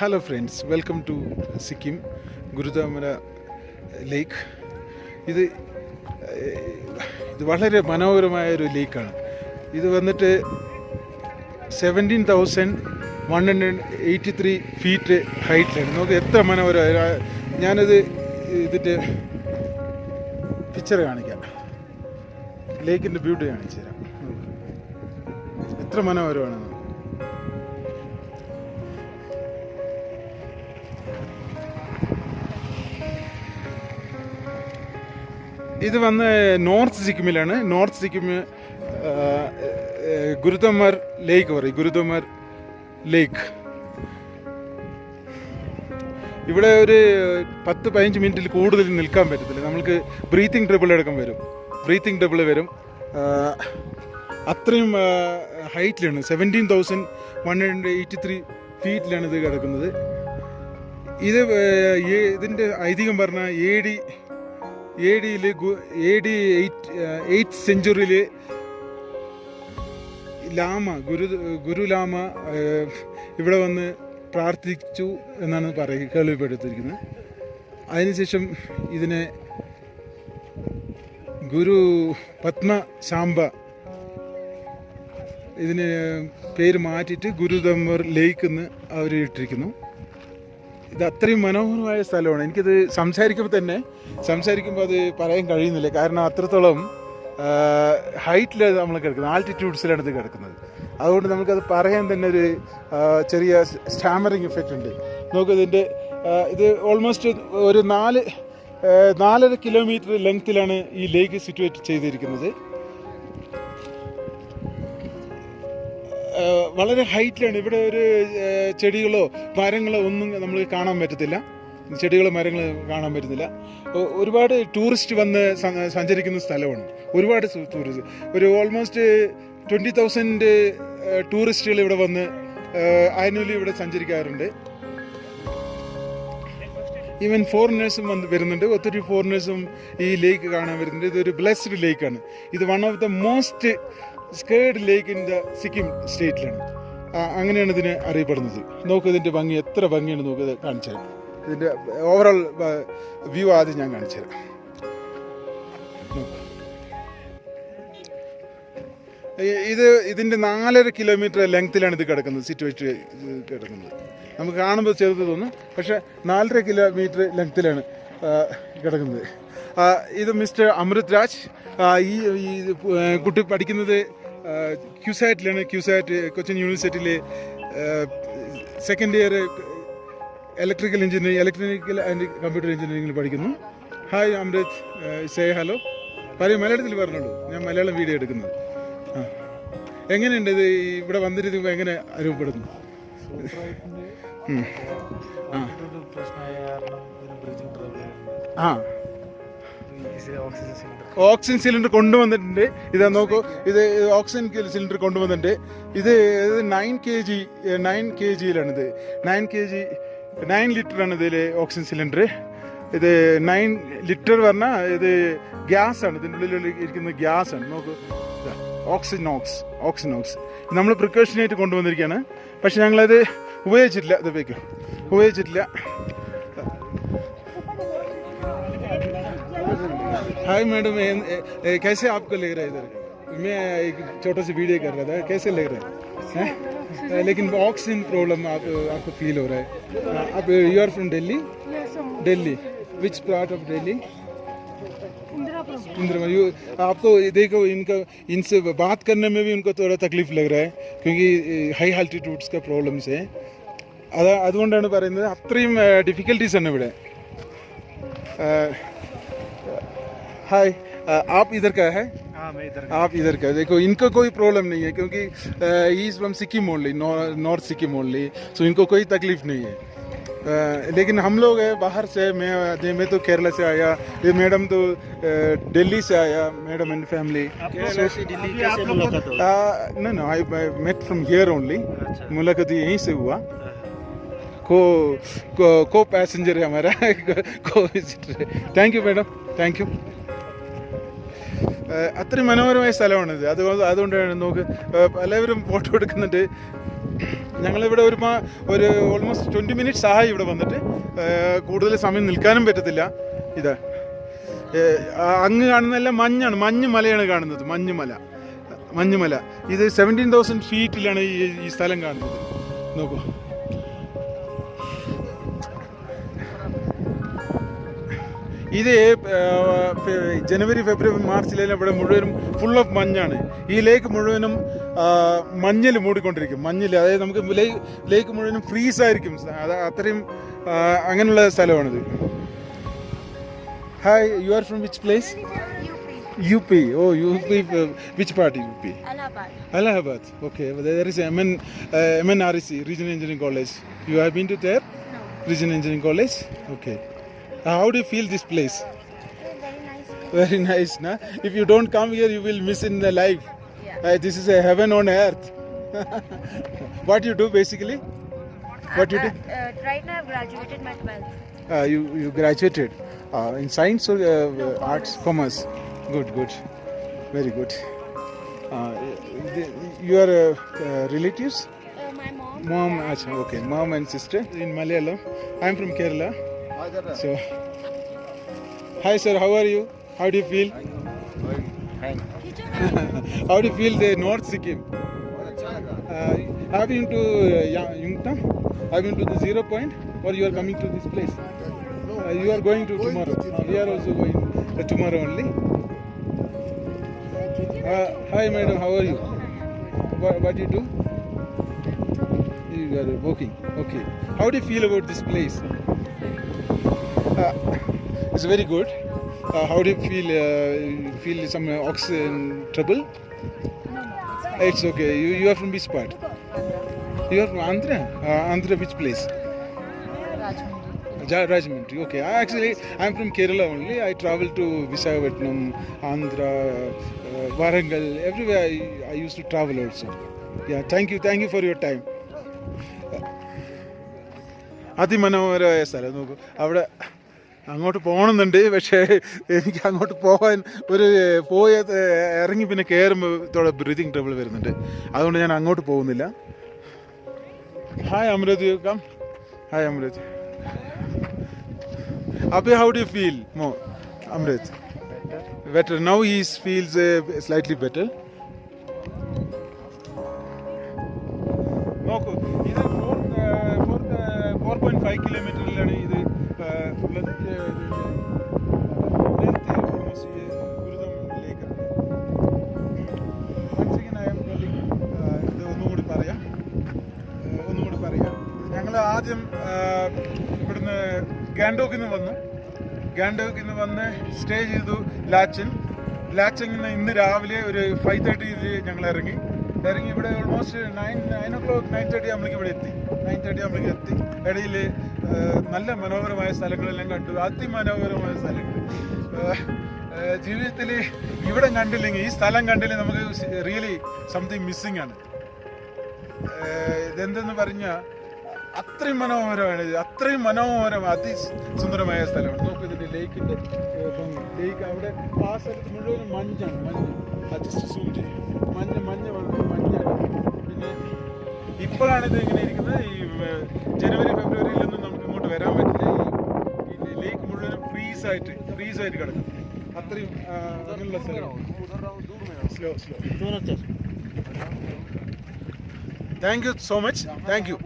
Hello friends, welcome to Sikkim Gurudongmar Lake. ഇത് വളരെ മനോഹരമായ ഒരു ലേക്കാണ്. ഇത് വന്നിട്ട് 17,183 ഫീറ്റ് ഹൈറ്റിലാണ്. നമുക്ക് എത്ര മനോഹരമായ, ഞാനത് ഇതിൻ്റെ പിക്ചർ കാണിക്കാം, ലേക്കിൻ്റെ ബ്യൂട്ടി കാണിച്ചു തരാം. എത്ര മനോഹരമാണ്. ഇത് വന്ന് നോർത്ത് സിക്കിമിലാണ്. നോർത്ത് സിക്കിം ഗുരുദോങ്മർ ലേക്ക് പറയും, ഗുരുദോങ്മർ ലേക്ക്. ഇവിടെ ഒരു 10-15 മിനിറ്റിൽ കൂടുതൽ നിൽക്കാൻ പറ്റത്തില്ല. നമ്മൾക്ക് ബ്രീത്തിങ് ട്രബിൾ വരും. അത്രയും ഹൈറ്റിലാണ്, 17,183 ഫീറ്റിലാണ് ഇത് കിടക്കുന്നത്. ഇതിൻ്റെ ഐതിഹ്യം പറഞ്ഞാൽ AD 8th സെഞ്ചുറിയിൽ ഗുരു ലാമ ഇവിടെ വന്ന് പ്രാർത്ഥിച്ചു എന്നാണ് കേൾവിപ്പെടുത്തിയിരിക്കുന്നത്. അതിനുശേഷം ഇതിനെ ഗുരു പത്മശാംബ ഇതിന് പേര് മാറ്റിയിട്ട് ഗുരുദോങ്മർ ലേക്ക് എന്ന് അവർ ഇട്ടിരിക്കുന്നു. ഇത് അത്രയും മനോഹരമായ സ്ഥലമാണ്. എനിക്കത് സംസാരിക്കുമ്പോൾ അത് പറയാൻ കഴിയുന്നില്ല. കാരണം അത്രത്തോളം ഹൈറ്റിലാണ് നമ്മൾ കിടക്കുന്നത്, ആൾട്ടിറ്റ്യൂഡ്സിലാണ് ഇത് കിടക്കുന്നത്. അതുകൊണ്ട് നമുക്കത് പറയാൻ തന്നെ ഒരു ചെറിയ സ്റ്റാമറിങ് ഇഫക്റ്റ് ഉണ്ട്. നമുക്കതിൻ്റെ ഇത് ഓൾമോസ്റ്റ് ഒരു 4.5 കിലോമീറ്റർ ലെങ്ത്തിലാണ് ഈ ലേക്ക് സിറ്റുവേറ്റ് ചെയ്തിരിക്കുന്നത്. വളരെ ഹൈറ്റിലാണ്. ഇവിടെ ഒരു ചെടികളോ മരങ്ങളോ ഒന്നും നമ്മൾ കാണാൻ പറ്റത്തില്ല. ഒരുപാട് ടൂറിസ്റ്റ് വന്ന് സഞ്ചരിക്കുന്ന സ്ഥലമാണ്. ഒരുപാട് ടൂറിസ്റ്റ്, ഒരു ഓൾമോസ്റ്റ് 20,000 ടൂറിസ്റ്റുകൾ ഇവിടെ വന്ന് ആനുവലി ഇവിടെ സഞ്ചരിക്കാറുണ്ട്. ഈവൻ ഫോറിനേഴ്സും വരുന്നുണ്ട്. ഒത്തിരി ഫോറിനേഴ്സും ഈ ലേക്ക് കാണാൻ വരുന്നുണ്ട്. ഇതൊരു ബ്ലെസ്ഡ് ലേക്കാണ്. ഇത് one of the most sacred lake in the Sikkim സ്റ്റേറ്റിലാണ്. അങ്ങനെയാണ് ഇതിനെ അറിയപ്പെടുന്നത്. നോക്ക് ഇതിൻ്റെ ഭംഗി, എത്ര ഭംഗിയാണ് നോക്ക് കാണിച്ചു തരാം. ഇതിൻ്റെ ഓവറോൾ വ്യൂ ആദ്യം ഞാൻ കാണിച്ചു തരാം. ഇതിൻ്റെ 4.5 കിലോമീറ്റർ ലെങ്ത്തിലാണ് ഇത് സിറ്റുവേറ്റ് കിടക്കുന്നത്. നമുക്ക് കാണുമ്പോൾ ചെറുത് തോന്നും, പക്ഷേ 4.5 കിലോമീറ്റർ ലെങ്ത്തിലാണ് കിടക്കുന്നത്. ഇത് മിസ്റ്റർ അമൃത് രാജ്. ഈ കുട്ടി പഠിക്കുന്നത് ക്യൂസാറ്റിലാണ്. കൊച്ചിൻ യൂണിവേഴ്സിറ്റിയിലെ second year electrical and computer എഞ്ചിനീയറിംഗിൽ പഠിക്കുന്നു. ഹായ് അമൃത്, സേ ഹലോ. പറയും, മലയാളത്തിൽ പറഞ്ഞോളൂ, ഞാൻ മലയാളം വീഡിയോ എടുക്കുന്നത്. എങ്ങനെയുണ്ട് ഇത് ഇവിടെ വന്നിരുന്നപ്പോൾ എങ്ങനെ അനുഭവപ്പെടുന്നു? ഓക്സിജൻ സിലിണ്ടർ കൊണ്ടുവന്നിട്ടുണ്ട്. ഇതാ നോക്കൂ, ഇത് ഓക്സിജൻ സിലിണ്ടർ കൊണ്ടുവന്നിട്ടുണ്ട്. ഇത് 9 kgയിലാണിത്. 9 ലിറ്ററാണ് ഇതിൽ ഓക്സിജൻ സിലിണ്ടർ. ഇത് 9 ലിറ്റർ പറഞ്ഞാൽ ഇത് ഗ്യാസാണ്. ഇതിൻ്റെ ഉള്ളിൽ ഇരിക്കുന്ന ഗ്യാസാണ്. നോക്കൂ, ഓക്സിനോക്സ് നമ്മൾ പ്രിക്കോഷനായിട്ട് കൊണ്ടുവന്നിരിക്കുകയാണ്. പക്ഷെ ഞങ്ങളത് ഉപയോഗിച്ചിട്ടില്ല. हाय मैडम, कैसे आपको लग रहा है इधर? मैं एक छोटा सी वीडियो कर रहा था, कैसे लग रहा है? लेकिन ऑक्सीजन प्रॉब्लम आपको फील हो रहा है. आप you are from Delhi? Delhi. Which part of Delhi? Indira. आपको देखो, इनसे बात करने में भी उनको थोड़ा तकलीफ लग रहा है, क्योंकि हाई आल्टीट्यूड्स का प्रॉब्लम्स है. അതുകൊണ്ടാണ് പറയുന്നത്. അത്രയും ഡിഫിക്കൽട്ടീസ് ആണ് ഇവിടെ. हाय, आप इधर का है? हाँ, मैं इधर. आप इधर का. देखो, इनको कोई प्रॉब्लम नहीं है, क्योंकि he is from Sikkim only, north Sikkim only, so इनको कोई तकलीफ नहीं है. लेकिन हम लोग हैं बाहर से. मैं तो केरला से आया, ये मैडम तो दिल्ली से आया, madam and family. No, I met from here only. मुलाकात यहीं से हुआ. को पैसेंजर है हमारा, co-visitor. Thank you madam, thank you. അത്രയും മനോഹരമായ സ്ഥലമാണിത്. അതുകൊണ്ടാണ് നമുക്ക് പലവരും ഫോട്ടോ എടുക്കുന്നുണ്ട്. ഞങ്ങളിവിടെ ഒരു ഓൾമോസ്റ്റ് 20 മിനിറ്റ്സ് ആയി ഇവിടെ വന്നിട്ട്. കൂടുതൽ സമയം നിൽക്കാനും പറ്റത്തില്ല. ഇതാ അങ്ങ് കാണുന്നതെല്ലാം മഞ്ഞാണ്, മഞ്ഞുമലയാണ് കാണുന്നത്. മഞ്ഞുമല ഇത് 17,000 ഫീറ്റിലാണ് ഈ സ്ഥലം കാണുന്നത്. നോക്കൂ, ഇത് ജനുവരി ഫെബ്രുവരി മാർച്ചിലെല്ലാം ഇവിടെ മുഴുവനും ഫുൾ ഓഫ് മഞ്ഞാണ്. ഈ ലേക്ക് മുഴുവനും മഞ്ഞിൽ മൂടിക്കൊണ്ടിരിക്കും. അതായത് നമുക്ക് ലേക്ക് മുഴുവനും ഫ്രീസ് ആയിരിക്കും. അത്രയും അങ്ങനെയുള്ള സ്ഥലമാണിത്. Hi, you are from which place? UP. Oh, UP. Which part in UP? Allahabad. Okay. There is MNRC, Regional Engineering College. You have been to there? No. Regional Engineering College? Okay. How do you feel this place? Very nice. Very nice, na? If you don't come here, you will miss in the life. Yeah. This is a heaven on earth. What you do basically? What you do? Right now I've graduated my 12th. You graduated in science or arts? Commerce. Good. Very good. Your relatives? My mom. Mom, achha, okay. Mom and sister in Malayalam. I'm from Kerala. So, hi sir, how are you? How do you feel? Fine. How do you feel the North Sikkim? Have you been to Yungtam? Have you been to the 0 point? Or you are coming to this place? You are going to tomorrow. We are also going tomorrow only. Hi madam, how are you? What do you do? You are walking. Okay. How do you feel about this place? It's very good. How do you feel? Feel some oxygen trouble? It's okay. You are from which part? You are from Andhra? Andhra which place? Rajahmundry. Okay. Actually, I'm from Kerala only. I travel to Visakhapatnam, Andhra, Warangal. Everywhere I used to travel also. Yeah. Thank you for your time. അതിമനോഹരമായ സ്ഥലം നോക്കൂ. അവിടെ അങ്ങോട്ട് പോകണമെന്നുണ്ട്, പക്ഷേ എനിക്ക് അങ്ങോട്ട് പോകാൻ ഇറങ്ങി പിന്നെ കയറുമ്പോൾ ബ്രീതിങ് ട്രബിൾ വരുന്നുണ്ട്. അതുകൊണ്ട് ഞാൻ അങ്ങോട്ട് പോകുന്നില്ല. Hi Amrit, you come. Hi Amrit. Abhi, how do you feel more? Amrit? Better. Now he feels slightly better. നോക്കൂ, ഇത് 4.5 കിലോമീറ്ററിലാണ് ഇത് ഉള്ളത്. Gurudongmar Lake. Once again I am telling, ഇത് ഒന്നുകൂടി പറയാം. ഞങ്ങൾ ആദ്യം ഇവിടുന്ന് ഗാൻഡോക്കിൽ നിന്ന് വന്ന് സ്റ്റേ ചെയ്തു ലാച്ചിങ്ങിൽ ഇന്ന് രാവിലെ ഒരു 5:30 ഞങ്ങൾ ഇറങ്ങി ഇവിടെ ഓൾമോസ്റ്റ് 9:30 ആകുമ്പോഴേക്കും എത്തി. ഇടയിൽ നല്ല മനോഹരമായ സ്ഥലങ്ങളെല്ലാം കണ്ടു. അതിമനോഹരമായ സ്ഥലങ്ങൾ ജീവിതത്തിൽ ഇവിടെ കണ്ടില്ലെങ്കിൽ, ഈ സ്ഥലം കണ്ടില്ലെങ്കിൽ നമുക്ക് റിയലി സംതിങ് മിസ്സിങ് ആണ്. ഇതെന്തെന്ന് പറഞ്ഞാൽ അത്രയും മനോഹരമാണ്, അതിസുന്ദരമായ സ്ഥലമാണ്. നോക്കൂ, ഇതിൻ്റെ ലേക്ക് അവിടെ ആ സ്ഥലത്ത് മുഴുവൻ മഞ്ഞാണ്. ജസ്റ്റ് സൂം ചെയ്യും. മഞ്ഞാണ്. പിന്നെ ഇപ്പോഴാണ് ഇത് ഇങ്ങനെ ഇരിക്കുന്നത്. ഈ ജനുവരി ഫെബ്രുവരിയിലൊന്നും നമുക്ക് ഇങ്ങോട്ട് വരാൻ പറ്റില്ല. ഈ ലേക്ക് മുഴുവനും ഫ്രീസ് ആയിട്ട് കിടക്കും. അത്രയും അങ്ങനെയുള്ള സ്ഥലമാണ്. Slow. Thank you so much. Thank you.